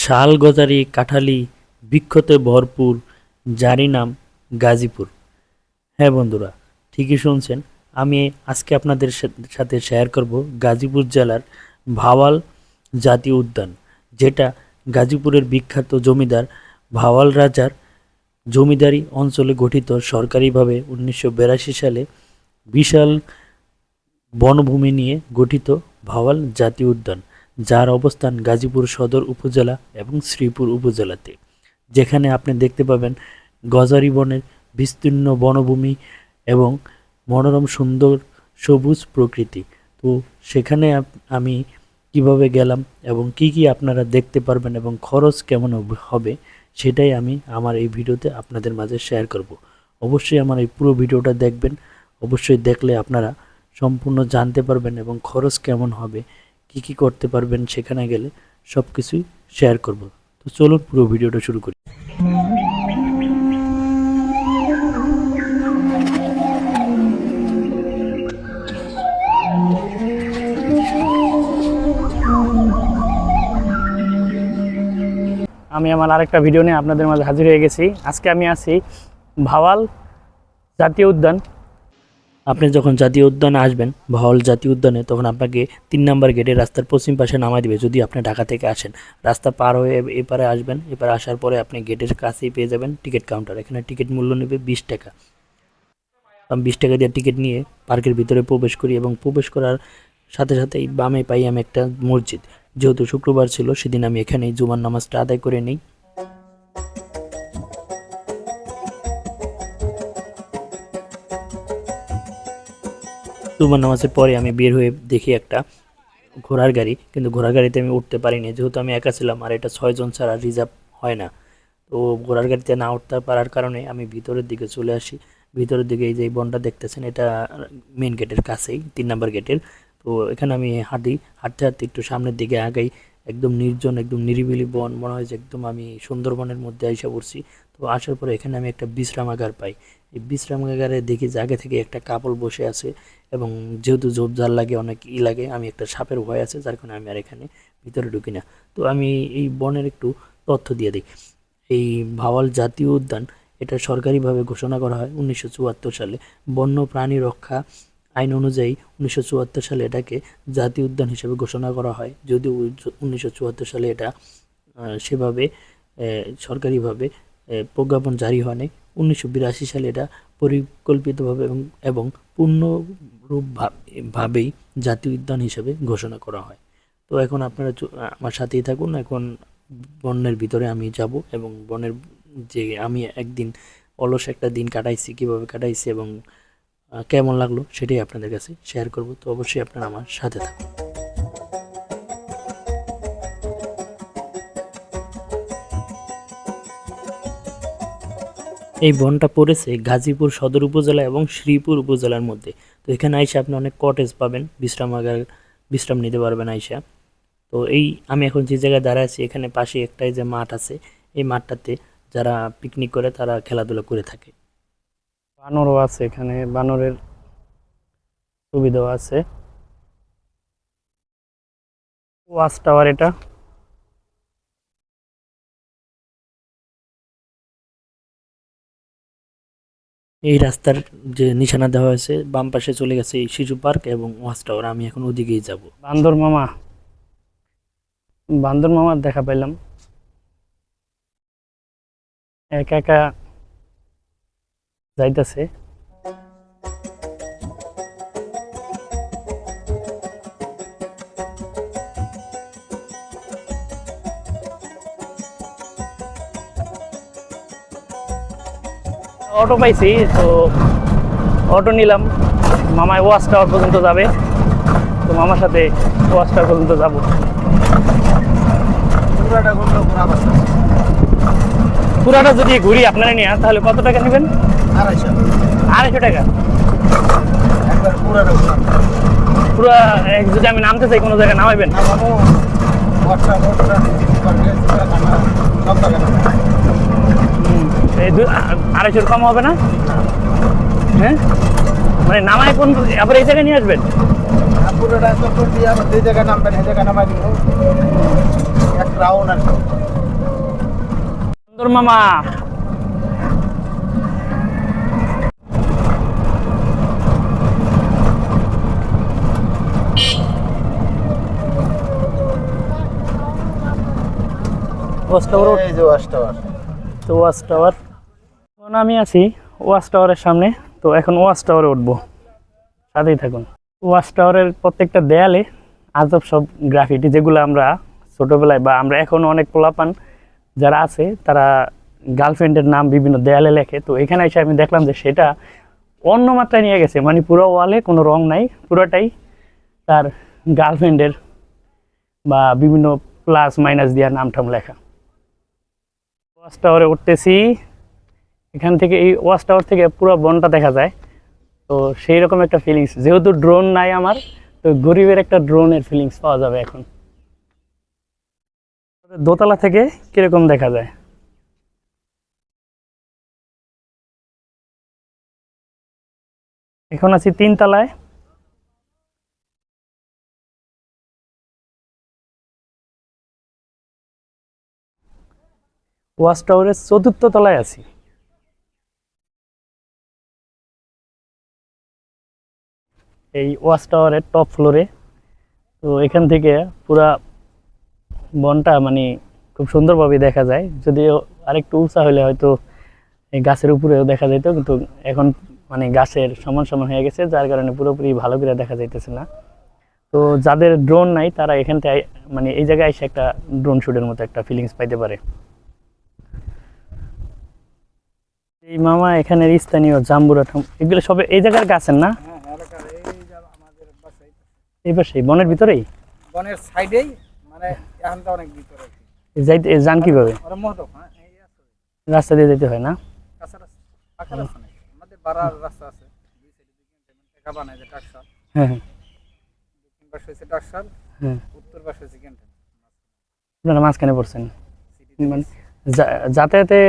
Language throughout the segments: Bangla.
শাল গজারি কাঁঠালি বৃক্ষতে ভরপুর, যারই নাম গাজীপুর। হ্যাঁ বন্ধুরা, ঠিকই শুনছেন। আমি আজকে আপনাদের সাথে শেয়ার করব গাজীপুর জেলার ভাওয়াল জাতীয় উদ্যান, যেটা গাজীপুরের বিখ্যাত জমিদার ভাওয়াল রাজার জমিদারি অঞ্চলে গঠিত সরকারিভাবে 1982 সালে বিশাল বনভূমি নিয়ে গঠিত ভাওয়াল জাতীয় উদ্যান, যার অবস্থান গাজীপুর সদর উপজেলা এবং শ্রীপুর উপজেলাতে। যেখানে আপনি দেখতে পাবেন গজারি বনের বিস্তীর্ণ বনভূমি এবং মনোরম সুন্দর সবুজ প্রকৃতি। তো সেখানে আমি কিভাবে গেলাম এবং কি কি আপনারা দেখতে পারবেন এবং খরচ কেমন হবে সেটাই আমি আমার এই ভিডিওতে আপনাদের মাঝে শেয়ার করব। অবশ্যই আমার এই পুরো ভিডিওটা দেখবেন। অবশ্যই দেখলে আপনারা সম্পূর্ণ জানতে পারবেন এবং খরচ কেমন হবে, কি কি করতে পারবেন সেখানে গেলে, সব কিছুই শেয়ার করব। তো চলুন পুরো ভিডিওটা শুরু করি। আমি আমার আরেকটা ভিডিও নিয়ে আপনাদের মাঝে হাজির হয়ে গেছি। আজকে আমি আছি ভাওয়াল জাতীয় উদ্যান। আপনি যখন জাতীয় উদ্যানে আসবেন, ভাওয়াল জাতীয় উদ্যানে, তখন আপনাকে 3 নম্বর গেটে রাস্তার পশ্চিম পাশে নামাই দেবে। যদি আপনি ঢাকা থেকে আসেন, রাস্তা পার হয়ে এপারে আসবেন। এপারে আসার পরে আপনি গেটের কাছেই পেয়ে যাবেন টিকিট কাউন্টার। এখানে টিকিট মূল্য নেবে 20 টাকা। আমি 20 টাকা দিয়ে টিকিট নিয়ে পার্কের ভিতরে প্রবেশ করি এবং প্রবেশ করার সাথে সাথেই বামে পাই আমি একটা মসজিদ। যেহেতু শুক্রবার ছিল, সেদিন আমি এখানেই জুমার নামাজটা আদায় করে নিই। জুমার নামাজের পরে আমি বের হয়ে দেখি একটা ঘোড়ার গাড়ি, কিন্তু ঘোড়ার গাড়িতে আমি উঠতে পারিনি, যেহেতু আমি একা ছিলাম আর এটা 6 জন ছাড়া রিজার্ভ হয় না। তো ঘোড়ার গাড়িতে না উঠতে পারার কারণে আমি ভিতরের দিকে চলে আসি। ভিতরের দিকে এই যে বনটা দেখতেছেন, এটা মেন গেটের কাছেই, 3 নম্বর গেটের। তো এখানে আমি হাঁটতে হাঁটতে একটু সামনের দিকে আগাই। একদম নির্জন, একদম নিরিবিলি বন, মনে হয় যে একদম আমি সুন্দরবনের মধ্যে আইসা পড়ছি। তো আসার পরে এখানে আমি একটা বিশ্রামাগার পাই। এই বিশ্রামাগারে দেখি যে আগে থেকে একটা কাপল বসে আছে এবং যেহেতু ঝোপঝাড় লাগে, অনেক লাগে, আমি একটা সাপের ভয় আছে, যার কারণে আমি আর এখানে ভিতরে ঢুকি না। তো আমি এই বনের একটু তথ্য দিয়ে দিই। এই ভাওয়াল জাতীয় উদ্যান, এটা সরকারিভাবে ঘোষণা করা হয় 1974 সালে। বন্য প্রাণী রক্ষা আইন অনুযায়ী 1974 সালে এটাকে জাতীয় উদ্যান হিসেবে ঘোষণা করা হয়। যদিও 1974 সালে এটা সেভাবে সরকারিভাবে প্রজ্ঞাপন জারি হয়নি। 1982 সালে এটা পরিকল্পিতভাবে এবং পূর্ণরূপভাবেই জাতীয় উদ্যান হিসেবে ঘোষণা করা হয়। তো এখন আপনারা আমার সাথেই থাকুন। এখন বনের ভিতরে আমি যাব এবং বনের যে আমি একদিন অলস একটা দিন কাটাইছি, কীভাবে কাটাইছি এবং কেমন লাগলো সেটাই আপনাদের কাছে শেয়ার করব। তো অবশ্যই আপনারা আমার সাথে থাকুন। এই বনটা পড়েছে গাজীপুর সদর উপজেলা এবং শ্রীপুর উপজেলার মধ্যে। তো এখানে আইসা আপনি অনেক কটেজ পাবেন, বিশ্রাম নিতে পারবেন আইসা। তো এই আমি এখন যে জায়গায় দাঁড়ায় আছি, এখানে পাশে একটাই যে মাঠ আছে, এই মাঠটাতে যারা পিকনিক করে তারা খেলাধুলা করে থাকে। বানরও আছে, এখানে বানরের সুবিধাও আছে। ওয়াচ টাওয়ার এটা। এই রাস্তার যে নিশানা দেওয়া হয়েছে, বাম পাশে চলে গেছে এই শিশু পার্ক এবং ওয়াচ টাওয়ার। আমি এখন ওদিকেই যাব। বান্দর মামার দেখা পাইলাম, একা একা যাইতেছে। অটো পাইছি, তো অটো নিলাম। মামায় ওয়াচ টাওয়ার পর্যন্ত যাবে, তো মামার সাথে ওয়াচ টাওয়ার পর্যন্ত যাবো। পুরাটা যদি ঘুরি আপনারা নিয়ে, তাহলে কত টাকা নেবেন? 250 টাকা। পুরা যদি আমি নামতে চাই, কোনো জায়গায় নামাইবেন? 250 কম হবে না? হ্যাঁ, মানে নামাই কোন, আবার এই জায়গায় নিয়ে আসবেন? সুন্দর মামা ওয়াচ টাওয়ার এই যে ওয়াচ টাওয়ার। তো ওয়াচ টাওয়ার এখন আমি আছি ওয়াচ টাওয়ারের সামনে। তো এখন ওয়াচ টাওয়ারে উঠবো, সাথেই থাকুন। ওয়াচ টাওয়ারের প্রত্যেকটা দেয়ালে আজব সব গ্রাফিটি, যেগুলো আমরা ছোটবেলায় বা আমরা এখন অনেক পোলাপান যারা আছে তারা গার্লফ্রেন্ডের নাম বিভিন্ন দেয়ালে লেখে। তো এখানে এসে আমি দেখলাম যে সেটা অন্য মাত্রায় নিয়ে গেছে, মানে পুরো ওয়ালে কোনো রং নাই, পুরোটাই তার গার্লফ্রেন্ডের বা বিভিন্ন প্লাস মাইনাস দেওয়ার নাম টাম লেখা। ওয়াচ টাওয়ারে উঠতেছি, এখান থেকে এই ওয়াচ টাওয়ার থেকে পুরো বনটা দেখা যায়। তো সেই রকম একটা ফিলিংস, যেহেতু ড্রোন নাই আমার, তো গরিবের একটা ড্রোনের ফিলিংস পাওয়া যাবে এখন। দোতলা থেকে কিরকম দেখা যায়। এখন আছি 3 তলায়। ওয়াচ টাওয়ারের 4র্থ তলায় আছি। এই ওয়াচ টাওয়ারের টপ ফ্লোরে। তো এখান থেকে পুরা বনটা মানে খুব সুন্দরভাবে দেখা যায়, যদিও আরেকটু উঁচা হলে হয়তো এই গাছের উপরেও দেখা যেত, কিন্তু এখন মানে গাছের সমান সমান হয়ে গেছে, যার কারণে পুরোপুরি ভালো করে দেখা যাইতেছে না। তো যাদের ড্রোন নাই তারা এখান থেকে মানে এই জায়গায় এসে একটা ড্রোন শুটের মতো একটা ফিলিংস পাইতে পারে। এই মামা এখানের স্থানীয় জাম্বুরা এগুলো সবে এই জায়গার গাছের না? এই পাশে বনের ভিতরেই, বনের সাইডেই, মানে এখানটা অনেক ভিতরে। যাইতে যান কিভাবে? ওরা মহদক, হ্যাঁ এই আছে রাস্তা দিয়ে যেতে হয় না? কাঁচা রাস্তা, পাকা রাস্তা নেই, আমাদের বাড়ার রাস্তা আছে দুই সাইডে, দুই টাকা বানায় যে টাকশাল। হ্যাঁ হ্যাঁ দক্ষিণ পাশে হচ্ছে টাকশাল, হ্যাঁ। উত্তর পাশে হচ্ছে ক্যান্টন। আপনারা মাঝখানে পড়ছেন, মানে যাতায়াতে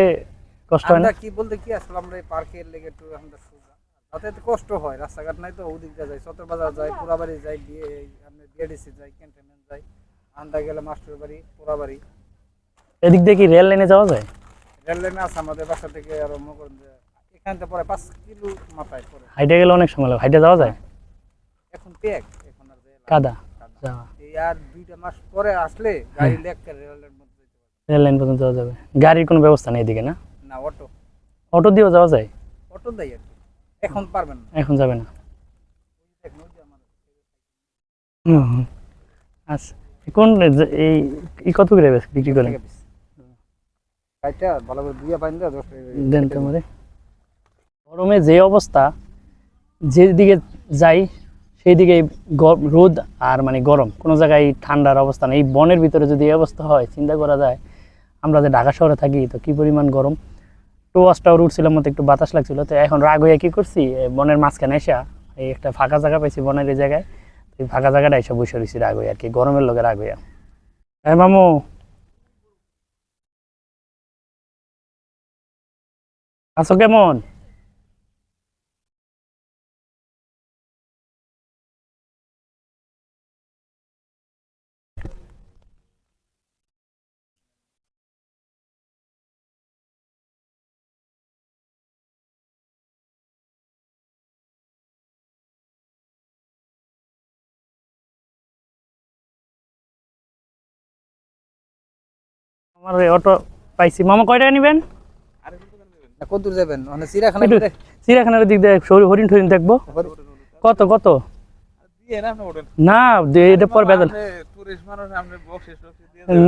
কষ্ট হয় না? আমরা কি বলতে কি আসলে আমরা এই পার্কের লেগে একটু আমরা সোজা যাতায়াতে কষ্ট হয়, রাস্তাঘাট নাই তো, ওদিক দিয়ে যাই, সতর বাজার যাই, পোড়াবাড়ি যাই, বিএডিসি যাই, ক্যান্টনমেন্ট যাই, আন্দা গেলে মাস্টার বাড়ি, পোড়াবাড়ি। এদিক দিয়ে কি রেল লাইনে যাওয়া যায়? রেল লাইন আছে আমাদের বাসা থেকে, আরো মনে করেন যে এখান থেকে পরে 5 কিলো মাথায় পরে। হাইটে গেলে অনেক সময় লাগে, হাইটে যাওয়া যায়? এখন পেক, এখন আর কাদা যাওয়া, এই আর 2টা মাস পরে আসলে গাড়ি লেখকে রেল লাইন মধ্যে যেতে পারবে। রেল লাইন পর্যন্ত যাওয়া যাবে। গাড়ির কোনো ব্যবস্থা নেই এদিকে না? না, অটো, অটো দিয়েও যাওয়া যায়? অটো দেয় আর কি, এখন পারবেন না। এখন যাবে না। দেখুন ওই যে আমাদের আচ্ছা, কোন এই কত করে বিক্রি করেন? গাড়িটা ভালো করে দুইয়া পাইন দেয় 10 টাকা দেন তো আমাদের। গরমে যে অবস্থা, যেদিকে যাই সেই দিকে রোদ আর মানে গরম, কোনো জায়গায় ঠান্ডার অবস্থা নেই। এই বনের ভিতরে যদি এই অবস্থা হয়, চিন্তা করা যায় আমরা যে ঢাকা শহরে থাকি তো কি পরিমাণ গরম। তো ওয়াচ টাওয়ার উঠছিলাম, মতো একটু বাতাস লাগছিল, তো এখন রাগ হয়ে কি করছি, বনের মাঝখানে এসে এই একটা ফাঁকা জায়গা পাইছি বনের এই জায়গায়, তো এই ফাঁকা জায়গাটা এসে বসে রয়েছি রাগ হয়ে আর কি, গরমের লোকে রাগ হইয়া। হ্যাঁ মামু, আছো কেমন? আমার অটো পাইছি। মামা কয় টাকা নেবেন? কত দূর যাবেন? মানে চিড়িয়াখানা একটু চিড়িয়াখানার দিক দিয়ে হরিণ টরিণ দেখবো। কত কত? না এটা পর বেদল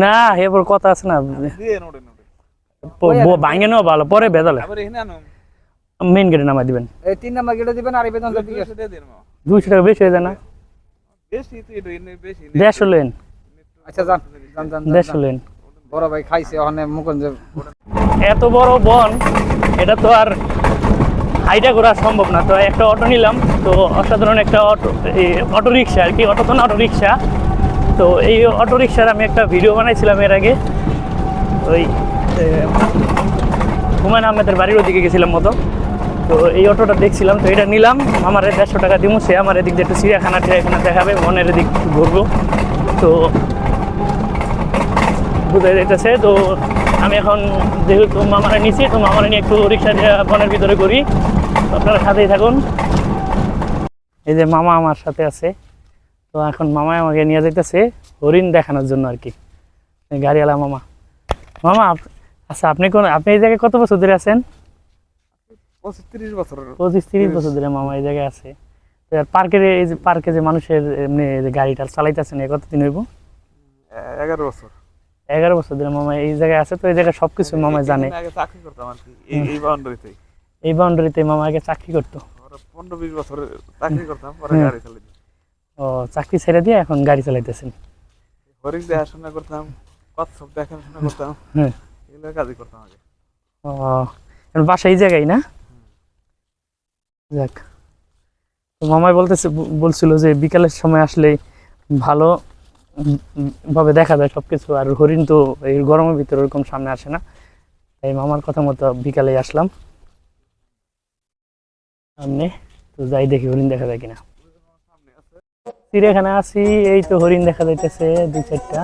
না, এরপর কথা আছে না, ভাঙে নেওয়া ভালো, পরে বেদলে মেইন গেটে নামাই দিবেন। এই 3 নাম্বার গেটে দিবেন, আর এই বেতন 200 টাকা বেশি হয়ে যায় না? 150 লেন। আচ্ছা যান যান যান 150 লেন। বড় ভাই খাইছে ওখানে মুকন যে এত বড় বন, এটা তো আর হাইটা করা সম্ভব না। তো একটা অটো নিলাম, তো অসাধারণ একটা অটো রিক্সা আর কি, অটো তো না, অটো রিক্সা। তো এই অটো রিক্সার আমি একটা ভিডিও বানাইছিলাম এর আগে, ওই হুমায়ুন আহমেদের বাড়ির ওদিকে গেছিলাম মতো। তো এই অটোটা দেখছিলাম, তো এটা নিলাম, আমার 150 টাকা দিব। সে আমার এদিক দিয়ে একটু চিড়িয়াখানা দেখাবে, মনের এদিক ঘুরবো। তো বুঝে যেতেছে, তো আমি এখন যেহেতু মামারা নিচে, তো মামারা নিয়ে একটু রিক্সা দিয়ে বনের ভিতরে করি। তো আপনারা সাথেই থাকুন। এই যে মামা আমার সাথে আছে, তো এখন মামা আমাকে নিয়ে যাইতেছে হরিণ দেখানোর জন্য আর কি। গাড়িওয়ালা মামা। মামা আচ্ছা, আপনি এই জায়গায় কত বছর ধরে আছেন? 25-30 বছর। 25-30 বছর ধরে মামা এই জায়গায় আছে। তো আর পার্কে যে মানুষের এমনি যে গাড়িটা চালাইতেছেন, কতদিন হইব? 11 বছর। 11 বছর ধরে মামা এই জায়গায় আছে। তো এই জায়গায় সবকিছু মামা জানে। আগে চাকরি করতাম আর কি এই বাউন্ডারিতে। এই বাউন্ডারিতে মামা আগে চাকরি করতো। 15-20 বছর চাকরি করতাম, পরে গাড়ি চালাইতাম। ও, চাকরি ছেড়ে দিয়ে এখন গাড়ি চালাইতেছেন। হরিণ দেখাশোনা করতাম, কচ্ছপ দেখাশোনা করতাম, হ্যাঁ, এগুলো কাজই করতাম আগে। ও, এখন বাসা এই জায়গায় না? যাক, তো মামাই বলছিল যে বিকালের সময় আসলে ভালো ভাবে দেখা যায় সবকিছু। আর হরিণ তো এই গরমের ভিতরে ওরকম সামনে আসে না, তাই মামার কথা মতো বিকালে আসলাম সামনে। তো যাই দেখি হরিণ দেখা যায় কিনা। চিড়িয়াখানা আছি, এই তো হরিণ দেখা যাইতেছে 2-4টা।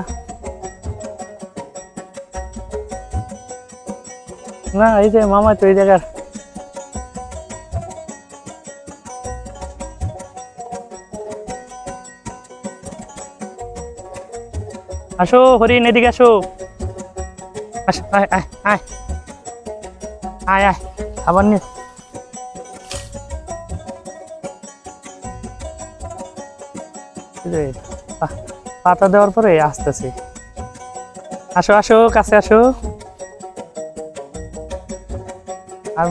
না, এই যে মামা তো এই জায়গার। আসো হরিণ, এদিকে আসো। আয় আয় আয় আয় আয়, আবার নিয়ে পাতা দেওয়ার পরে আসতেছে। আসো আসো, কাছে আসো। আর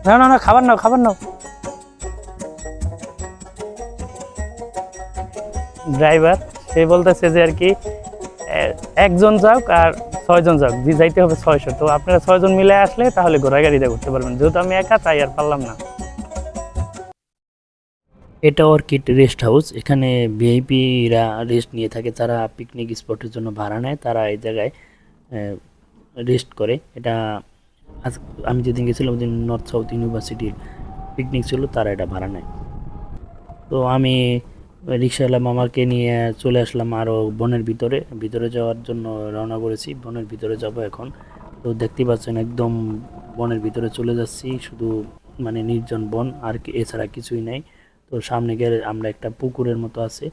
না না না, খাবার নাও, খাবার নাও। ড্রাইভার সে বলতেছে যে আর কি একজন যাক আর 6 জন যাক, যাইতে হবে 600। তো আপনারা 6 জন মিলে আসলে তাহলে ঘোড়া গাড়িতে করতে পারবেন, যেহেতু আমি একা তাই আর পারলাম না। এটা অর্কিড রেস্ট হাউস। এখানে ভিআইপিরা রেস্ট নিয়ে থাকে, যারা পিকনিক স্পটের জন্য ভাড়া নেয় তারা এই জায়গায় রেস্ট করে। এটা আমি যেদিন গেছিলাম ওদিন নর্থ সাউথ ইউনিভার্সিটির পিকনিক ছিল, তারা এটা ভাড়া নেয়। তো আমি রিক্সাওয়ালা মামাকে নিয়ে চলে আসলাম আরও বনের ভিতরে যাওয়ার জন্য রওনা করেছি। বনের ভিতরে যাব এখন। তো দেখতে পাচ্ছেন একদম বনের ভিতরে চলে যাচ্ছি, শুধু মানে নির্জন বন, আর এছাড়া কিছুই নাই। তো সামনে গেলে আমরা একটা পুকুরের মতো আছে,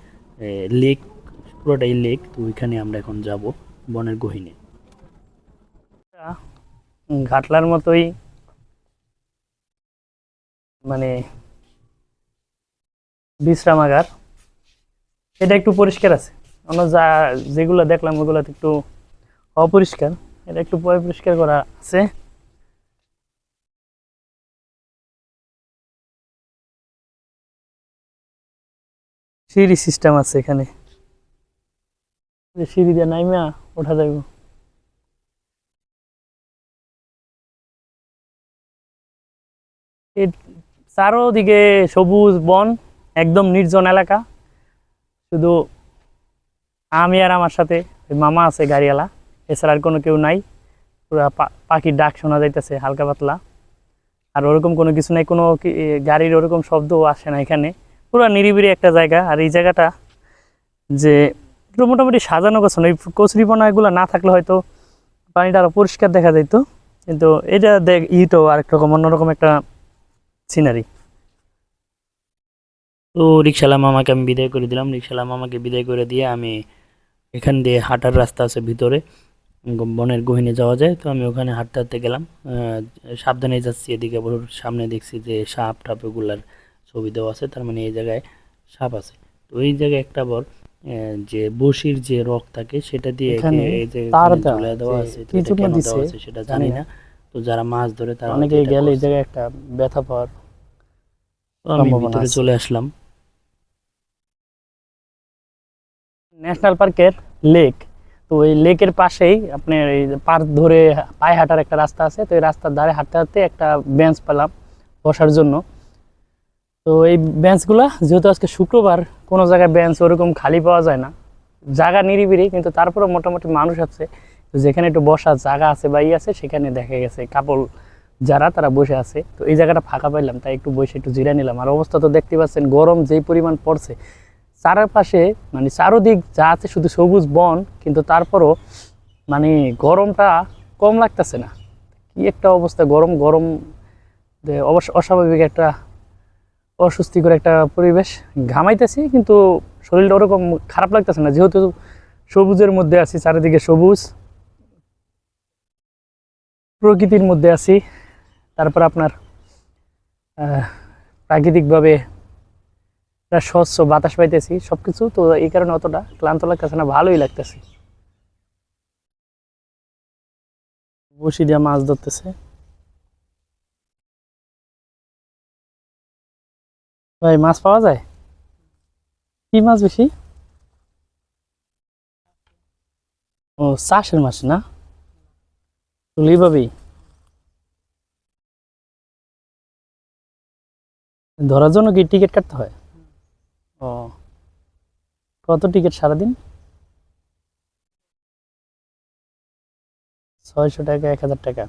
লেক, পুরোটাই লেক। তো ওইখানে আমরা এখন যাব বনের গহীনে। ঘাটলার মতোই মানে বিশ্রামাগার। এটা একটু পরিষ্কার আছে, অন্য যেগুলো দেখলাম ওগুলো একটু অপরিষ্কার। এটা একটু পরিষ্কার করা আছে। সিঁড়ি সিস্টেম আছে এখানে, সিঁড়ি দিয়ে নাইমা ওঠা যাবে। চারোদিকে সবুজ বন, একদম নির্জন এলাকা। শুধু আমি আর আমার সাথে মামা আছে গাড়িওয়ালা, এছাড়া আর কোনো কেউ নাই। পুরা পাখির ডাক শোনা যাইতেছে হালকা পাতলা, আর ওরকম কোনো কিছু নাই, কোনো গাড়ির ওরকম শব্দও আসে না এখানে। পুরো নিরিবিলি একটা জায়গা। আর এই জায়গাটা যে একটু মোটামুটি সাজানো গোছানো, এই কচুরিপানা এগুলো না থাকলে হয়তো পানিটা আরো পরিষ্কার দেখা যেত। কিন্তু এটা ইটো আরেক রকম, অন্যরকম একটা সিনারি। তো রিক্সাওয়ালা মামাকে আমি বিদায় করে দিলাম। রিক্সাওয়ালা মামাকে বিদায় করে দিয়ে আমি এখান দিয়ে হাঁটার রাস্তা আছে ভিতরে, বনের গহীনে যাওয়া যায়। তো আমি ওখানে হাঁটতে হাঁটতে গেলাম, সাবধানে যাচ্ছি। এদিকে আবার সামনে দেখছি যে সাপ টাপ এগুলার ছবি দেওয়া আছে, তার মানে এই জায়গায় সাপ আছে। তো এই জায়গায় একটা বড় যে বসির যে রক থাকে সেটা দিয়ে এই যে ঝুলা দেওয়া আছে, তো এটা কেন দেওয়া আছে সেটা জানি না। তো যারা মাছ ধরে তারা অনেকে গেলে এই জায়গায় একটা ব্যথা পাওয়ার। আমি ভিতরে চলে আসলাম। ন্যাশনাল পার্কের লেক, তো এই লেকের পাশেই আপনার এই পার্ক ধরে পায়ে হাঁটার একটা রাস্তা আছে। তো এই রাস্তার ধারে হাঁটতে হাঁটতে একটা বেঞ্চ পেলাম বসার জন্য। তো এই বেঞ্চগুলা যেহেতু আজকে শুক্রবার, কোনো জায়গায় বেঞ্চ ওরকম খালি পাওয়া যায় না, জায়গা নিরিবিলি, কিন্তু তারপরে মোটামুটি মানুষ আছে। তো যেখানে একটু বসার জায়গা আছে বা আছে, সেখানে দেখা গেছে কাপল যারা তারা বসে আছে। তো এই জায়গাটা ফাঁকা পাইলাম, তাই একটু বসে একটু জিরা নিলাম। আর অবস্থা তো দেখতে পাচ্ছেন, গরম যেই পরিমাণ পড়ছে, চারপাশে মানে চারোদিক যা আছে শুধু সবুজ বন, কিন্তু তারপরও মানে গরমটা কম লাগতেছে না। কি একটা অবস্থা, গরম গরম, অবশ্য অস্বাভাবিক একটা অস্বস্তিকর একটা পরিবেশ। ঘামাইতেছি কিন্তু শরীরটা ওরকম খারাপ লাগতেছে না, যেহেতু সবুজের মধ্যে আছি, চারিদিকে সবুজ প্রকৃতির মধ্যে আছি। তারপর আপনার প্রাকৃতিকভাবে একটা স্বচ্ছ বাতাস পাইতেছি সবকিছু, তো এই কারণে অতটা ক্লান্ত লাগতেছে না, ভালোই লাগতেছে। বসি দিয়া মাছ ধরতেছে ভাই। মাছ পাওয়া যায়? কি মাছ বেশি? ও, চাষের মাছ না, এইভাবেই ধরার জন্য কি টিকিট কাটতে হয়? ও, কত টিকিট সারাদিন? 600 টাকা, 1000 টাকা।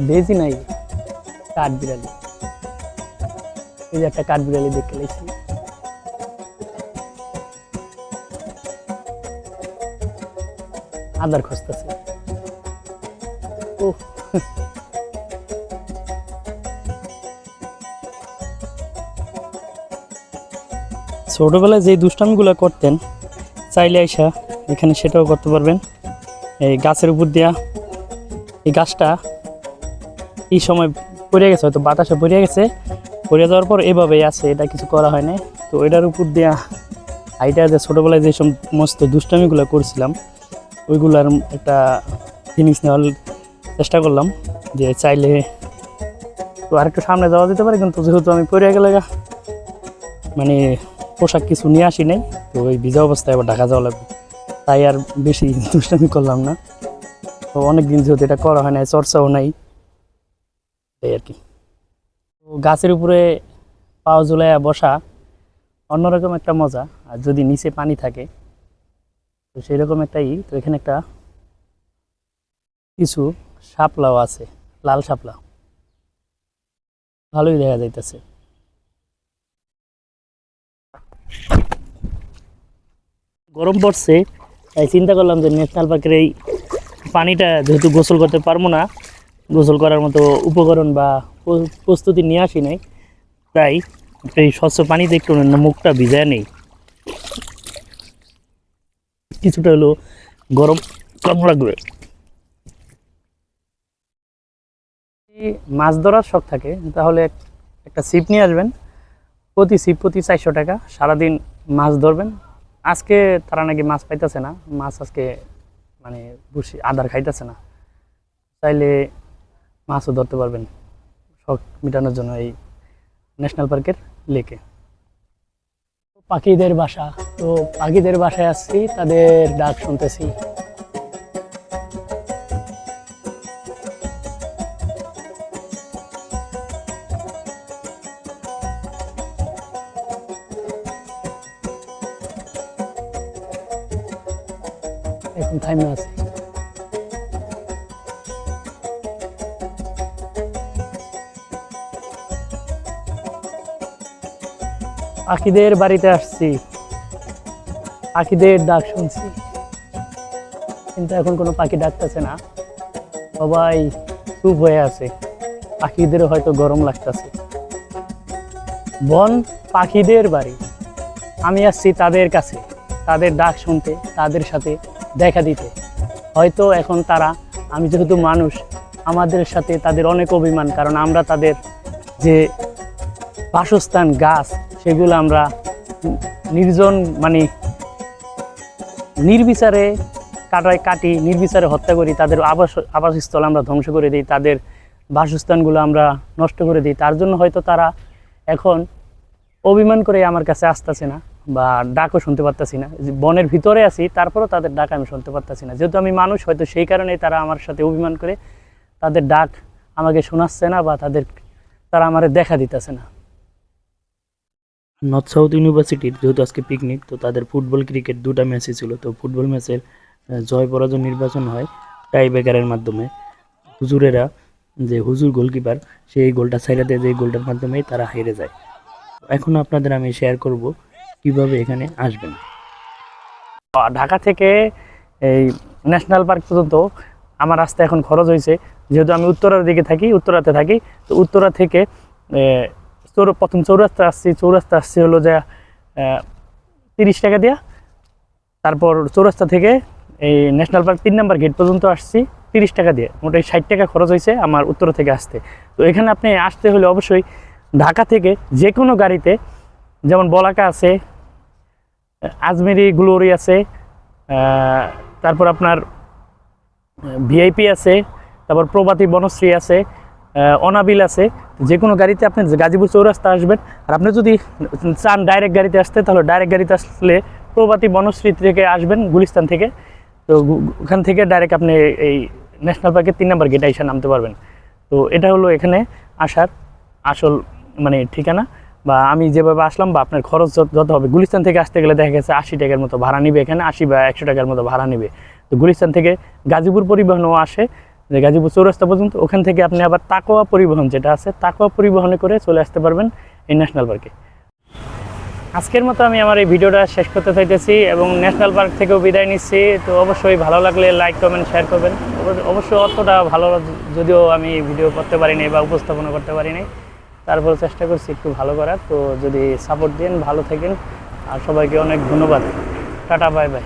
বেশি নাই, কাঠ বিড়ালি। এই যে একটা কাঠ বিড়ালি দেখতে লাইছি। আদার খুঁজতেছে। ও, ছোটবেলায় যে দুষ্টামিগুলো করতেন, চাইলে আইসা এখানে সেটাও করতে পারবেন। এই গাছের উপর দিয়া, এই গাছটা এই সময় পড়ে গেছে, হয়তো বাতাসে পড়ে গেছে, পড়ে যাওয়ার পর এভাবেই আছে, এটা কিছু করা হয় না। তো এটার উপর দিয়া হাইটা যে ছোটোবেলায় যে সমস্ত দুষ্টামিগুলো করছিলাম, ওইগুলার একটা ফিলিংস নেওয়ার চেষ্টা করলাম, যে চাইলে তো আরেকটু সামনে যাওয়া যেতে পারে, কিন্তু যেহেতু আমি পড়ে গেলে মানে পোশাক কিছু নিয়ে আসি নাই, তো ওই ভিজা অবস্থায় আবার ঢাকা যাওয়া লাগবে, তাই আর বেশি দুষ্টামি করলাম না। তো অনেকদিন যেহেতু এটা করা হয় না, চর্চাও নাই, এই আর কি। তো গাছের উপরে পাও ঝুলাইয়া বসা অন্যরকম একটা মজা, আর যদি নিচে পানি থাকে তো সেই রকম একটাই। তো এখানে একটা কিছু শাপলাও আছে, লাল শাপলা, ভালোই দেখা যাইতেছে। গরম পড়ছে, তাই চিন্তা করলাম যে ন্যাশনাল পার্কের এই পানিটা যেহেতু গোসল করতে পারবো না, গোসল করার মতো উপকরণ বা প্রস্তুতি নিয়ে আসি নাই, তাই এই স্বচ্ছ পানিতে একটু মুখটা ভিজায় নেই, কিছুটা হলো গরম কম লাগবে। মাছ ধরার শখ থাকে তাহলে একটা ছিপ নিয়ে আসবেন, প্রতি ছিপ প্রতি 400 টাকা, সারাদিন মাছ ধরবেন। আজকে তারা নাকি মাছ পাইতেছে না, মাছ আজকে মানে বসে আদার খাইতেছে না, চাইলে মাছও ধরতে পারবেন শখ মেটানোর জন্য এই ন্যাশনাল পার্কের লেকে। পাখিদের বাসা, তো পাখিদের বাসায় আসছি, তাদের ডাক শুনতেছি। এখন টাইমে আছে। পাখিদের বাড়িতে আসছি, পাখিদের ডাক শুনছি, কিন্তু এখন কোনো পাখি ডাকতেছে না, সবাই চুপ হয়ে আছে। পাখিদেরও হয়তো গরম লাগতেছে। বন পাখিদের বাড়ি, আমি আসছি তাদের কাছে, তাদের ডাক শুনতে, তাদের সাথে দেখা দিতে। হয়তো এখন তারা, আমি যেহেতু মানুষ, আমাদের সাথে তাদের অনেক অভিমান, কারণ আমরা তাদের যে বাসস্থান গাছ, সেগুলো আমরা নির্জন মানে নির্বিচারে কাটি, নির্বিচারে হত্যা করি, তাদের আবাসস্থল আমরা ধ্বংস করে দিই, তাদের বাসস্থানগুলো আমরা নষ্ট করে দিই। তার জন্য হয়তো তারা এখন অভিমান করে আমার কাছে আসতেছে না, বা ডাকও শুনতে পারতেছি না। বনের ভিতরে আছি, তারপরও তাদের ডাক আমি শুনতে পারতেছি না, যেহেতু আমি মানুষ, হয়তো সেই কারণেই তারা আমার সাথে অভিমান করে তাদের ডাক আমাকে শোনাচ্ছে না, বা তারা আমারে দেখা দিতেছে না। নর্থ সাউথ ইউনিভার্সিটির যেহেতু আজকে পিকনিক, তো তাদের ফুটবল ক্রিকেট দুটা ম্যাচই ছিল। তো ফুটবল ম্যাচের জয় পরাজয় নির্বাচন হয় টাই ব্রেকারের মাধ্যমে। হুজুরেরা, যে হুজুর গোলকিপার, সেই গোলটা ছাইড়া দেয়, যে গোলটার মাধ্যমেই তারা হেরে যায়। এখন আপনাদের আমি শেয়ার করব কিভাবে এখানে আসবেন। ঢাকা থেকে এই ন্যাশনাল পার্ক পর্যন্ত আমার রাস্তা এখন খরচ হয়েছে, যেহেতু আমি উত্তরার দিকে থাকি, উত্তরাতে থাকি। তো উত্তরা থেকে প্রথম চৌরাস্তা আসছি হলো যে 30 টাকা দিয়া। তারপর চৌরাস্তা থেকে এই ন্যাশনাল পার্ক 3 নম্বর গেট পর্যন্ত আসছি 30 টাকা দিয়ে। মোটামুটি 60 টাকা খরচ হয়েছে আমার উত্তরা থেকে আসতে। তো এখানে আপনি আসতে হলে অবশ্যই ঢাকা থেকে যে কোনো গাড়িতে, যেমন বলাকা আছে, আজমেরি গ্লোরি আছে, তারপর আপনার ভিআইপি আছে, তারপর প্রভাতী বনশ্রী আছে, অনাবিল আছে। যে কোনো গাড়িতে আপনি গাজীপুর চৌরাস্তা আসবেন। আর আপনি যদি চান ডাইরেক্ট গাড়িতে আসতে, তাহলে ডাইরেক্ট গাড়িতে আসলে প্রভাতী বনশ্রী থেকে আসবেন, গুলিস্তান থেকে। তো ওখান থেকে ডাইরেক্ট আপনি এই ন্যাশনাল পার্কের 3 নম্বর গেটে এসে নামতে পারবেন। তো এটা হলো এখানে আসার আসল মানে ঠিকানা, বা আমি যেভাবে আসলাম, বা আপনার খরচ যত হবে। গুলিস্তান থেকে আসতে গেলে দেখা গেছে 80 টাকার মতো ভাড়া নিবে, এখানে 80 বা 100 টাকার মতো ভাড়া নিবে। তো গুলিস্তান থেকে গাজীপুর পরিবহনও আসে, যে গাজীপুর চৌরাস্তা পর্যন্ত। ওখান থেকে আপনি আবার তাকোয়া পরিবহন যেটা আছে, তাকোয়া পরিবহনে করে চলে আসতে পারবেন এই ন্যাশনাল পার্কে। আজকের মতো আমি আমার এই ভিডিওটা শেষ করতে চাইতেছি এবং ন্যাশনাল পার্ক থেকেও বিদায় নিচ্ছি। তো অবশ্যই ভালো লাগলে লাইক, কমেন্ট, শেয়ার করবেন। অবশ্যই অতটা ভালো যদিও আমি ভিডিও করতে পারিনি বা উপস্থাপনা করতে পারিনি, তারপর চেষ্টা করছি একটু ভালো করার। তো যদি সাপোর্ট দেন, ভালো থাকেন। আর সবাইকে অনেক ধন্যবাদ। Tata, bye bye.